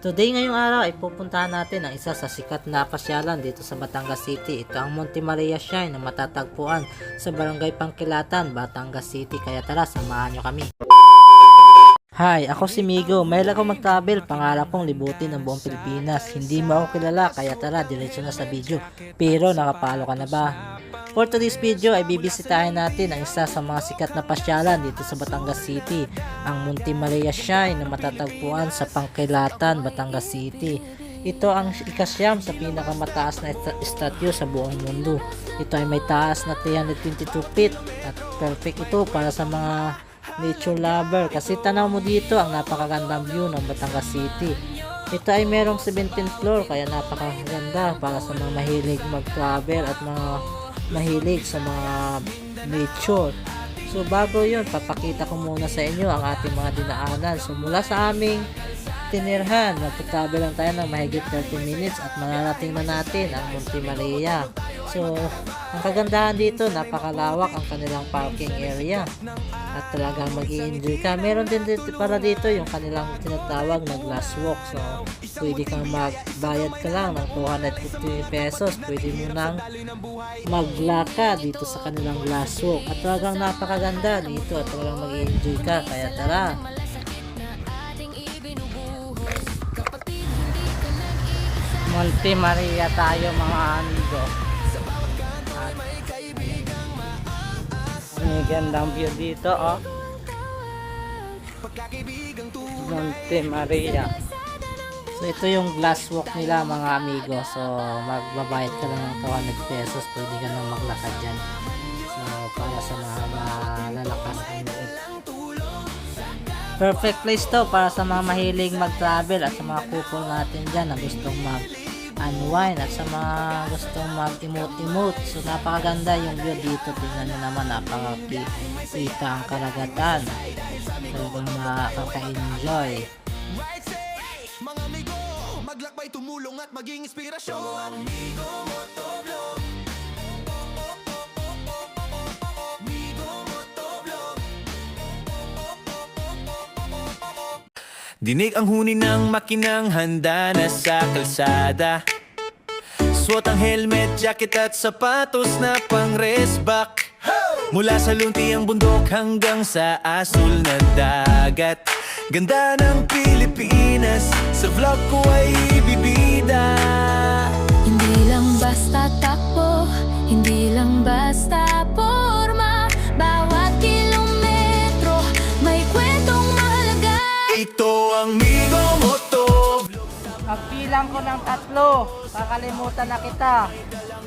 Today ngayong araw ay pupuntahan natin ang isa sa sikat na pasyalan dito sa Batangas City. Ito ang Monte Maria Shrine na matatagpuan sa Barangay Pangkilatan, Batangas City. Kaya tara, samahan nyo kami. Hi, ako si Migo. Mahilig ako mag-travel. Pangarap kong libutin ang buong Pilipinas. Hindi mo ako kilala, kaya tara, diretso na sa video. Pero nakapalo ka na ba? For today's video ay bibisitahin natin ang isa sa mga sikat na pasyalan dito sa Batangas City, ang Monte Maria Shrine na matatagpuan sa Pangkilatan, Batangas City. Ito ang ikasyam sa pinakamataas na statue sa buong mundo. Ito ay may taas na 322 feet at perfect ito para sa mga nature lover kasi tanaw mo dito ang napakagandang view ng Batangas City. Ito ay merong 17th floor kaya napakaganda para sa mga mahilig mag-travel at mga mahilig sa mga nature. So bago yun, papakita ko muna sa inyo ang ating mga dinaanan. So mula sa aming tinirhan, magta-travel lang tayo ng mahigit 30 minutes at mararating na natin ang Monte Maria. So ang kagandahan dito, napakalawak ang kanilang parking area at talagang mag-i-enjoy ka. Meron din dito, para dito yung kanilang tinatawag na glass walk. So pwede kang magbayad ka lang ng 250 pesos. Pwede mo nang maglaka dito sa kanilang glass walk. At talagang napakaganda dito at talagang mag-i-enjoy ka. Kaya tara! Monte Maria tayo mga amigo. May gandang view dito, oh. Monte Maria. So ito yung glass walk nila mga amigo. So magbabayad ka lang ng 200 pesos. Pwede ka nang maglakad dyan. So para sa mga malalakas ang loob. Perfect place to para sa mga mahilig mag-travel at sa mga couple natin dyan na gustong mag-unwind at sa mga gustong mag-emote-emote. So napakaganda yung view dito. Tingnan nyo naman, napakakita ang karagatan. Talagang makaka-enjoy. Mga amigo, maglakbay, tumulong at maging inspirasyon. Migo Motovlog. Migo Motovlog. Dinig ang huni ng makinang handa na sa kalsada. Suot ang helmet, jacket at sapatos na pang race back. Mula sa lunti ang bundok hanggang sa asul na dagat. Ganda ng Pilipinas, sa vlog ko ay ibibida. Hindi lang basta takbo, hindi lang basta porma. Bawat kilometro, may kwentong mahalaga. Ito ang Migo Motovlog. Pagbilang ko ng 3, kakalimutan na kita.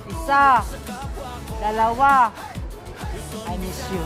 1, 2, I miss you.